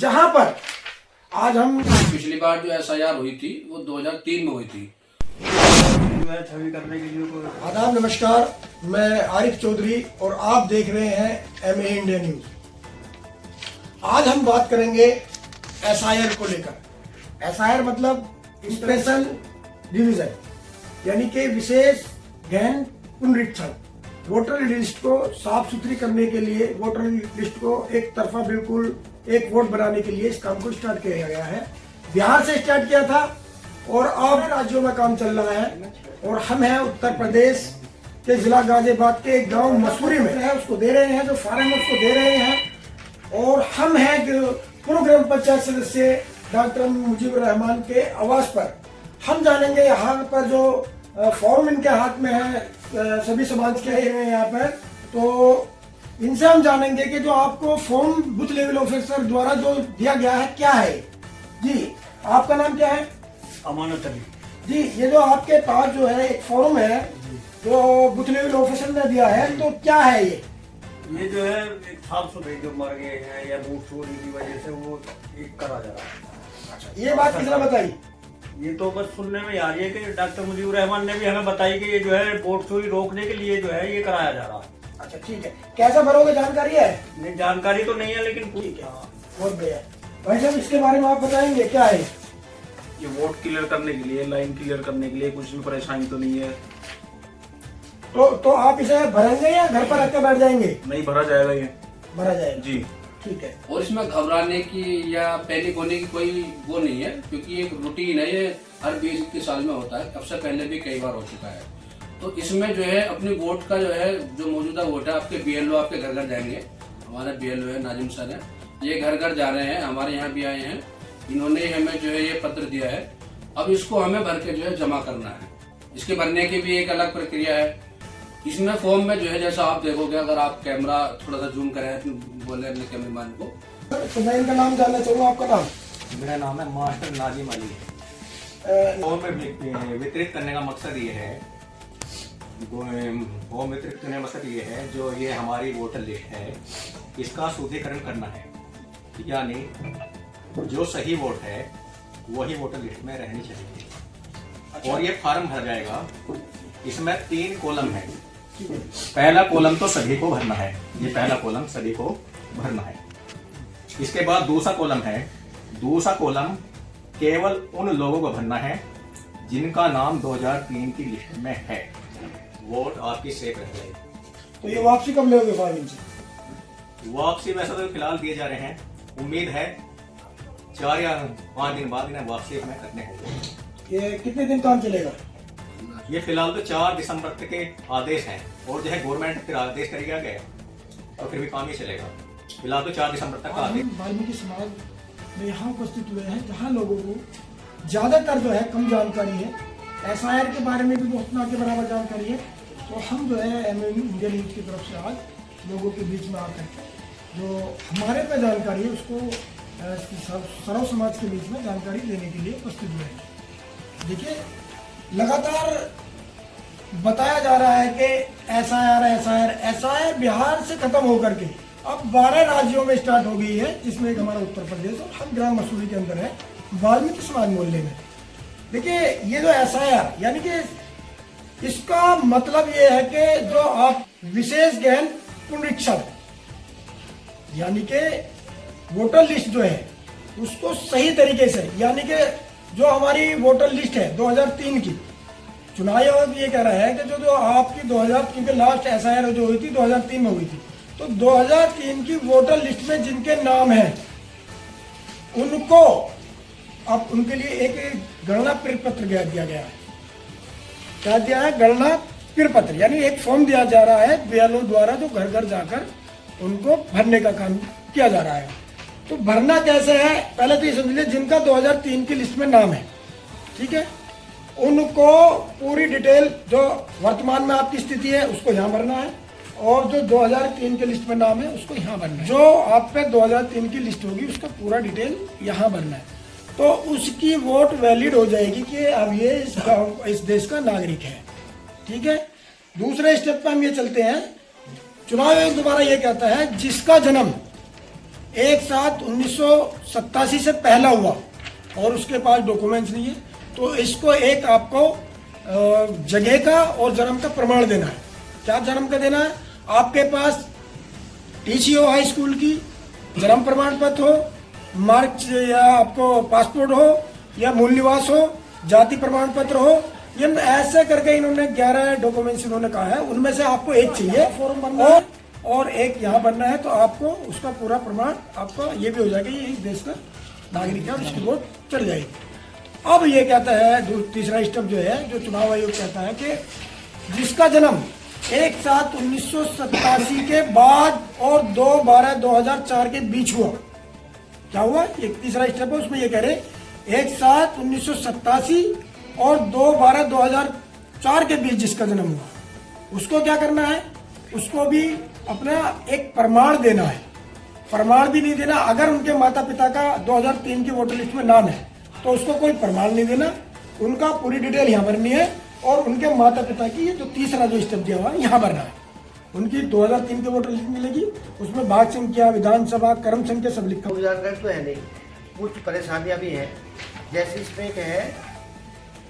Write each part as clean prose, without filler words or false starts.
जहां पर आज हम पिछली बार जो SIR हुई थी वो 2003 में हुई थी। छवि करने के लिए कोई आदाब नमस्कार, मैं आरिफ चौधरी और आप देख रहे हैं MA इंडिया न्यूज। आज हम बात करेंगे SIR को लेकर। SIR मतलब स्पेशल रिवीजन, यानी कि विशेष गहन पुनरीक्षण। वोटर लिस्ट को साफ सुथरी करने के लिए, वोटर लिस्ट को एक तरफा बिल्कुल एक वोट बनाने के लिए इस काम को स्टार्ट किया गया है। बिहार से स्टार्ट किया था और अब राज्यों में काम चल रहा है। और हम हैं उत्तर प्रदेश के जिला गाजियाबाद के गांव मसूरी में है, उसको दे रहे हैं, जो फार्म उसको दे रहे हैं। और हम हैं पूर्व ग्राम पंचायत सदस्य डॉक्टर मुजीबुर रहमान के आवास पर। हम जानेंगे यहाँ पर जो फॉर्म इनके हाथ में है, सभी समाज के हैं यहाँ पर, तो इनसे हम जानेंगे कि जो आपको फॉर्म बूथ लेवल ऑफिसर द्वारा जो दिया गया है क्या है। जी, आपका नाम क्या है? अमानत अली जी, ये जो आपके पास जो है एक फॉर्म है जो बूथ लेवल ऑफिसर ने दिया है, तो क्या है ये जो है एक 700 जो मर गए हैं या वोट चोरी की वजह से वो एक करा जा रहा है। अच्छा, ये बात किसने बताई? ये तो बस सुनने में आ रही है कि डॉक्टर मुजीबुर रहमान ने भी हमें बताई कि ये जो है वोट चोरी रोकने के लिए जो है ये कराया जा रहा है। अच्छा, ठीक है। कैसा भरोगे, जानकारी है? नहीं, जानकारी तो नहीं है, लेकिन ठीक है, बहुत बढ़िया। भाई साहब, इसके बारे में आप बताएंगे क्या है? ये वोट क्लियर करने के लिए, लाइन क्लियर करने के लिए, कुछ भी परेशानी तो नहीं है। तो आप इसे भरेंगे या घर पर आके बैठ जाएंगे? नहीं, भरा जाएगा ये। भरा जाएगा जी, ठीक है। और इसमें घबराने की या पैनिक होने की कोई वो नहीं है, क्योंकि एक रूटीन है, ये हर 20-21 साल में होता है। अब से पहले भी कई बार हो चुका है। तो इसमें जो है अपनी वोट का जो है, जो मौजूदा वोट है, आपके BLO आपके घर घर जाएंगे। हमारे BLO है नाजिम सर है, ये घर घर जा रहे हैं, हमारे यहाँ भी आए हैं। इन्होंने हमें जो है ये पत्र दिया है। अब इसको हमें भर के जो है जमा करना है। इसके भरने की भी एक अलग प्रक्रिया है। इसमें फॉर्म में जो है, जैसा आप देखोगे, अगर आप कैमरा थोड़ा सा जूम करें, बोले अपने कैमरामैन को। तो मैं इनका नाम जानना चाहूँगा, आपका नाम? मेरा नाम है मास्टर नाजिम अली। फॉर्म में वितरित करने का मकसद ये है, फॉर्म वितरित करने का मकसद ये है, जो ये हमारी वोटर लिस्ट है इसका शुद्धिकरण करना है। यानी जो सही वोट है वही वोटर लिस्ट में रहनी चाहिए। अच्छा। और ये फार्म भर जाएगा। इसमें 3 कॉलम है। पहला कॉलम तो सभी को भरना है, ये पहला कॉलम सभी को भरना है। इसके बाद दूसरा कॉलम है। दूसरा कॉलम केवल उन लोगों को भरना है जिनका नाम 2003 की लिस्ट में है। वोट आपकी सेफ रह जाएगी। तो ये वापसी कब लोगे फार्म इनसे? वापसी वैसे तो फिलहाल दिए जा रहे हैं, उम्मीद है 4 या 5 दिन बाद इन्हें वापसी हमें करने होंगे। ये कितने दिन काम चलेगा? ये फिलहाल तो 4 दिसंबर तक के आदेश हैं, और जो है गवर्नमेंट फिर आदेश करेगा गया तो फिर भी काम ही चलेगा। फिलहाल तो 4 दिसंबर तक का आदेश। वाल्मीकि समाज में यहाँ उपस्थित हुए हैं जहाँ लोगों को ज्यादातर जो है कम जानकारी है। SIR के बारे में भी बहुत ना के बराबर जानकारी है। तो हम जो है MA इंडिया न्यूज की तरफ से आज लोगों के बीच में आकर जो हमारे पे जानकारी है उसको सर्व समाज के बीच में जानकारी देने के लिए उपस्थित हुए हैं। देखिए, लगातार बताया जा रहा है कि SIR बिहार से खत्म होकर के अब 12 राज्यों में स्टार्ट हो गई है, जिसमें एक हमारा उत्तर प्रदेश और हम ग्राम मसूरी के अंदर है, वाल्मीकि समाज मोहल्ले में। देखिए, ये जो SIR यानी कि इसका मतलब ये है कि जो आप विशेष गहन पुनरीक्षण, यानी कि वोटर लिस्ट जो है उसको सही तरीके से, यानी कि जो हमारी वोटर लिस्ट है 2003 की, चुनाव आयोग ये कह रहा है कि जो आपकी 2003 के लास्ट SIR जो हुई थी 2003 में हुई थी, तो 2003 की वोटर लिस्ट में जिनके नाम हैं उनको अब उनके लिए एक गणना प्रपत्र दिया गया है। क्या दिया है? गणना प्रपत्र, यानी एक फॉर्म दिया जा रहा है BLO द्वारा, जो घर घर जाकर उनको भरने का काम किया जा रहा है। तो भरना कैसे है, पहले तो ये समझ लीजिए, जिनका 2003 की लिस्ट में नाम है, ठीक है, उनको पूरी डिटेल जो वर्तमान में आपकी स्थिति है उसको यहाँ भरना है, और जो 2003 के लिस्ट में नाम है उसको यहाँ भरना है। जो आप पे 2003 की लिस्ट होगी उसका पूरा डिटेल यहाँ भरना है, तो उसकी वोट वैलिड हो जाएगी कि अब ये इस देश का नागरिक है। ठीक है, दूसरे स्टेप पे हम ये चुनाव आयोग दोबारा ये कहता है जिसका जन्म 1/7/1987 से पहला हुआ और उसके पास डॉक्यूमेंट्स नहीं है, तो इसको एक आपको जगह का और जन्म का प्रमाण देना है। क्या जन्म का देना है? आपके पास टीसी हो हाई स्कूल की, जन्म प्रमाण पत्र हो, मार्क्स या आपको पासपोर्ट हो या मूल निवास हो, जाति प्रमाण पत्र हो, ये ऐसे करके इन्होंने 11 डॉक्यूमेंट्स इन्होंने कहा है, उनमें से आपको एक चाहिए फॉर्म भरना और एक यहाँ बनना है, तो आपको उसका पूरा प्रमाण आपका ये भी हो जाएगा, ये इस देश का नागरिक है और इसकी वोट चढ़ जाएगी। अब ये कहता है तीसरा स्टेप जो है, जो चुनाव आयोग कहता है कि जिसका जन्म 1/7/1987 के बाद और 2/12/2004 के बीच हुआ, क्या हुआ? ये तीसरा स्टेप है, उसमें ये कह रहे 1/7/1987 और 2/12/2004 के बीच जिसका जन्म हुआ, उसको क्या करना है? उसको भी अपना एक प्रमाण देना है। प्रमाण भी नहीं देना, अगर उनके माता पिता का 2003 की वोटर लिस्ट में नाम है तो उसको कोई प्रमाण नहीं देना, उनका पूरी डिटेल यहाँ भरनी है और उनके माता पिता की ये जो तीसरा जो स्टेप दिया हुआ है यहाँ भरना है। उनकी 2003 की वोटर लिस्ट मिलेगी, उसमें भाग संख्या, विधानसभा, क्रम संख्या सब लिखा पूरी जानकारी तो है नहीं, कुछ परेशानियां भी हैं। जैसे इसमें एक है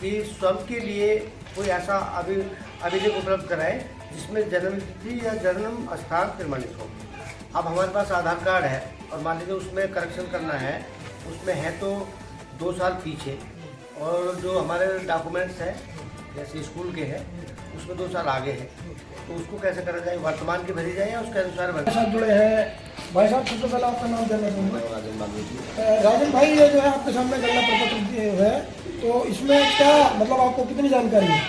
कि स्वयं के लिए कोई ऐसा अभिलेख उपलब्ध कराए जिसमें जन्म तिथि या जन्म स्थान प्रमाणित हो। अब हमारे पास आधार कार्ड है और मान लीजिए उसमें करेक्शन करना है, उसमें है तो 2 साल पीछे, और जो हमारे डॉक्यूमेंट्स हैं जैसे स्कूल के हैं उसमें 2 साल आगे है, तो उसको कैसे करा जाए? वर्तमान की भरी जाए या उसके अनुसार भरी? साथ जुड़े हैं भाई साहब, सबसे पहले आपका नाम जानना चाहूँगा। राजन भाई, ये जो है आपके सामने गणना प्रपत्र है, तो इसमें क्या मतलब आपको कितनी जानकारी है?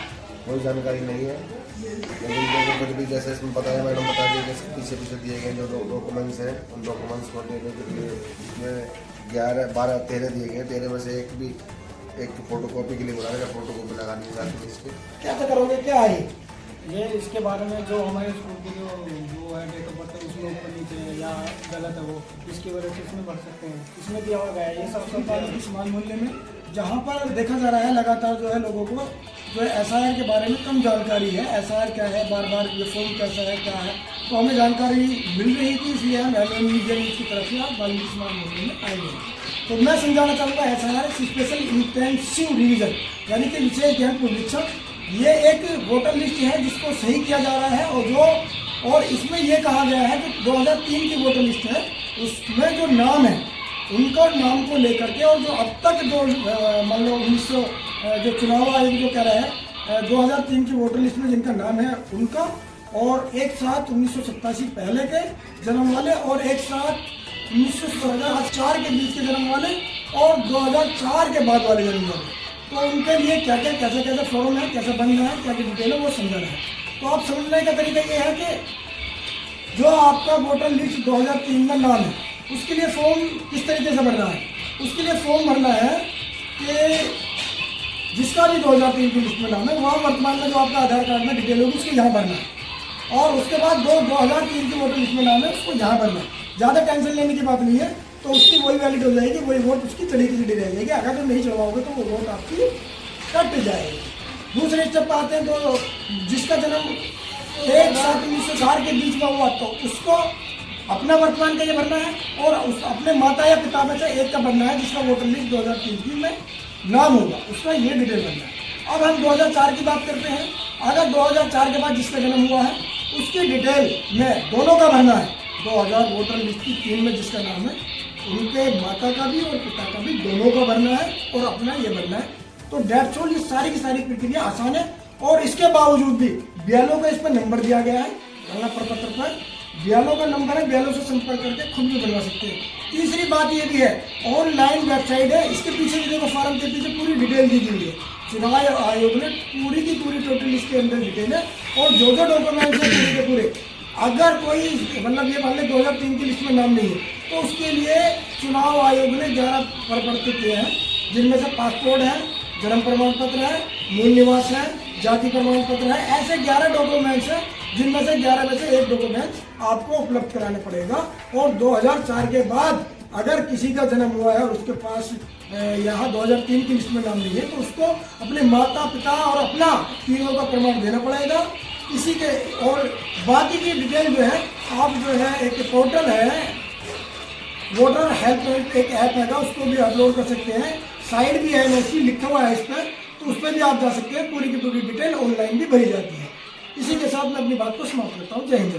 कोई जानकारी नहीं है, लेकिन जो कुछ भी जैसे इसमें बताया मैडम बता दी, जैसे पीछे दिए गए जो डॉक्यूमेंट्स हैं उन डॉक्यूमेंट्स को देने के लिए इसमें 11, 12, 13 दिए गए। 13 में से एक फोटो कॉपी के लिए बुला रहे, फोटो कॉपी लगानी है इसके। क्या करोगे, क्या है ये? इसके बारे में जो हमारे स्कूल की जो है डेट ऑफ बर्थ है उसमें ऊपर नीचे या गलत है वो, इसकी वजह से इसमें भर सकते हैं, इसमें दिया हुआ है। ये सब सरकार की समान मूल्य में जहाँ पर देखा जा रहा है लगातार जो है लोगों को जो है SIR के बारे में कम जानकारी है। SIR क्या है, बार बार ये फॉर्म कैसा है, क्या है, तो हमें जानकारी मिल रही थी, इसलिए हम मीडिया न्यूज़ की तरफ से आप बाल्मीकि समाज मूल्य में आएंगे। तो मैं समझाना चाहूँगा SIR स्पेशल इंटेंसिव रिवीजन यानी कि विशेष ज्ञान पुनरीक्षण, ये एक वोटर लिस्ट है जिसको सही किया जा रहा है और इसमें ये कहा गया है कि 2003 की वोटर लिस्ट है, उसमें जो नाम है उनका नाम को लेकर के, और जो अब तक जो मान लो 1900 जो चुनाव आयोग जो कह रहा है 2003 की वोटर लिस्ट में जिनका नाम है उनका, और 1/7/1987 पहले के जन्म वाले और 1/7/2004 के बीच के जन्म वाले और 2004 के बाद वाले जन्म वाले, तो उनके लिए क्या क्या कैसे फॉर्म है, कैसे बनना है, क्या क्या डिटेल है, वो समझाना है। तो आप समझने का तरीका ये है कि जो आपका वोटर लिस्ट 2003 में नाम है उसके लिए फॉर्म किस तरीके से भरना है? उसके लिए फॉर्म भरना है कि जिसका भी 2003 की लिस्ट में नाम है वहाँ वर्तमान में जो आपका आधार कार्ड में डिटेल होगी उसको यहाँ भरना है, और उसके बाद 2003 की वोटर लिस्ट में नाम है उसको यहाँ भरना है। ज़्यादा टेंशन लेने की बात नहीं है, तो उसकी वही वैलिड हो जाएगी, वही वोट उसकी चली की रह जाएगी। अगर तो नहीं चढ़वाओगे तो वो वोट आपकी कट जाएगी। दूसरे स्टेप पर आते हैं, तो जिसका जन्म 1/7/1904 के बीच में हुआ तो उसको अपना वर्तमान का ये भरना है, और उस अपने माता या पिता में से एक का भरना है जिसका वोटर लिस्ट 2003 की में नाम होगा, उसका ये डिटेल भरना है। अब हम 2004 की बात करते हैं, अगर 2004 के बाद जिसका जन्म हुआ है उसकी डिटेल में दोनों का भरना है। 2000 वोटर लिस्ट की 3 में जिसका नाम है उनके माता का भी और पिता का भी दोनों का भरना है और अपना ये भरना है। तो डेट्स ऑल, ये सारी की सारी प्रक्रिया आसान है, और इसके बावजूद भी BLO का इस पर नंबर दिया गया है, गणना प्रपत्र पर BLO का नंबर है, BLO से संपर्क करके खुद भी बनवा सकते हैं। तीसरी बात ये भी है, ऑनलाइन वेबसाइट है, इसके पीछे भी देखो फॉर्म के पीछे पूरी डिटेल दी गई है। चुनाव आयोग ने पूरी की पूरी टोटल लिस्ट के अंदर डिटेल है, और जो डॉक्यूमेंट्स है पूरे के पूरे, अगर कोई मतलब ये मान लें 2003 की लिस्ट में नाम नहीं है तो उसके लिए चुनाव आयोग ने 11 प्रवर्तित किए हैं, जिनमें से पासपोर्ट है, जन्म प्रमाण पत्र है, मूल निवास है, जाति प्रमाण पत्र है। ऐसे 11 डॉक्यूमेंट्स हैं जिनमें से 11 में से एक डॉक्यूमेंट्स आपको उपलब्ध कराना पड़ेगा। और 2004 के बाद अगर किसी का जन्म हुआ है और उसके पास यहाँ 2003 की लिस्ट में नाम नहीं है तो उसको अपने माता पिता और अपना तीनों का प्रमाण देना पड़ेगा इसी के। और बाकी की डिटेल जो है आप जो है एक पोर्टल है वोटर हेल्प एक ऐप हैगा, उसको भी अपलोड कर सकते हैं। साइट भी है एनओसी लिखा हुआ है इस पर, तो उस पर भी आप जा सकते हैं। पूरी की पूरी डिटेल ऑनलाइन भी भरी जाती है। इसी के साथ मैं अपनी बात को समाप्त करता हूँ। जय हिंद।